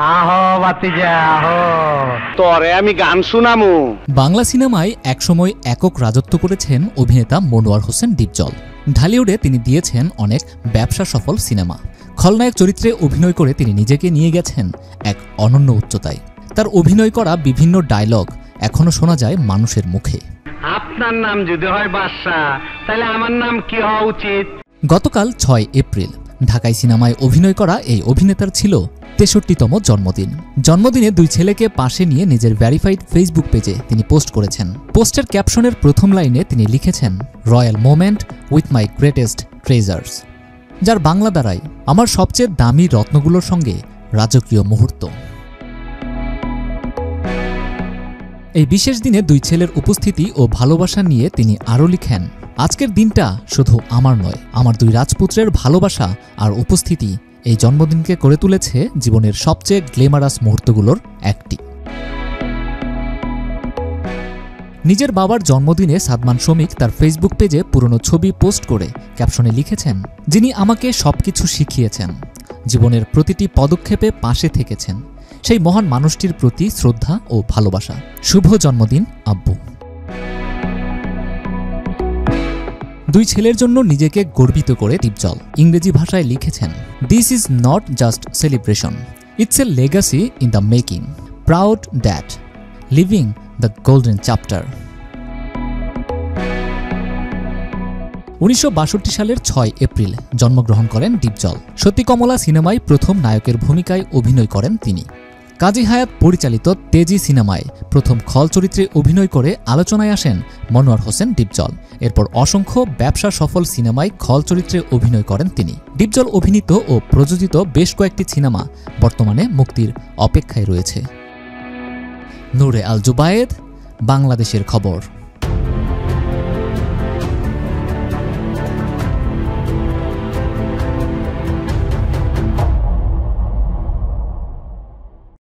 আহো বাতিজা আহো, তোরে আমি গান শুনামু। বাংলা সিনেমায় একসময় একক রাজত্ব করেছেন অভিনেতা মনোয়ার হোসেন ডিপজল। ঢালিউডে তিনি দিয়েছেন অনেক ব্যবসা সফল সিনেমা। খলনায়ক চরিত্রে অভিনয় করে তিনি নিজেকে নিয়ে গেছেন এক অনন্য উচ্চতায়। তার অভিনয় করা বিভিন্ন ডায়লগ এখনো শোনা যায় মানুষের মুখে। আপনার নাম যদি হয় বাদশা, তাহলে আমার নাম কি হওয়া উচিত? গতকাল 6 এপ্রিল ঢাকাই সিনেমায় অভিনয় করা এই অভিনেতার ছিল 63তম জন্মদিন। জন্মদিনে 2 ছেলেকে পাশে নিয়ে নিজের ভেরিফাইড ফেসবুক পেজে তিনি পোস্ট করেছেন। পোস্টের ক্যাপশনের প্রথম লাইনে তিনি লিখেছেন, royal moment with my greatest treasures, যার বাংলা দাঁড়ায় আমার সবচেয়ে দামি রত্নগুলোর সঙ্গে রাজকীয় মুহূর্ত। এই বিশেষ দিনে 2 ছেলের উপস্থিতি ও ভালোবাসা নিয়ে তিনি আরও লিখেন, আজকের দিনটা শুধু আমার নয়, আমার 2 রাজপুত্রের ভালোবাসা আর উপস্থিতি এই জন্মদিনকে করে তুলেছে জীবনের সবচেয়ে গ্ল্যামারাস মুহূর্তগুলোর একটি। নিজের বাবার জন্মদিনে সাদমান শমিক তার ফেসবুক পেজে পুরনো ছবি পোস্ট করে ক্যাপশনে লিখেছেন, যিনি আমাকে সবকিছু শিখিয়েছেন, জীবনের প্রতিটি পদক্ষেপে পাশে থেকেছেন, সেই মহান মানুষটির প্রতি শ্রদ্ধা ও ভালোবাসা। শুভ জন্মদিন আব্বু। 2 ছেলের জন্য নিজেকে গর্বিত করে ডিপজল ইংরেজি ভাষায় লিখেছেন, this is not just celebration, it's a legacy in the making, proud that living the golden chapter. 1962 সালের 6 এপ্রিল জন্মগ্রহণ করেন ডিপজল। সতী কমলা সিনেমায় প্রথম নায়কের ভূমিকায় অভিনয় করেন তিনি। কাজী হায়াত পরিচালিত তেজি সিনেমায় প্রথম খল চরিত্রে অভিনয় করে আলোচনায় আসেন মনোয়ার হোসেন ডিপজল। এরপর অসংখ্য ব্যবসা সফল সিনেমায় খল চরিত্রে অভিনয় করেন তিনি। ডিপজল অভিনীত ও প্রযোজিত বেশ কয়েকটি সিনেমা বর্তমানে মুক্তির অপেক্ষায় রয়েছে। নূরে আল জুবায়েদ, বাংলাদেশের খবর।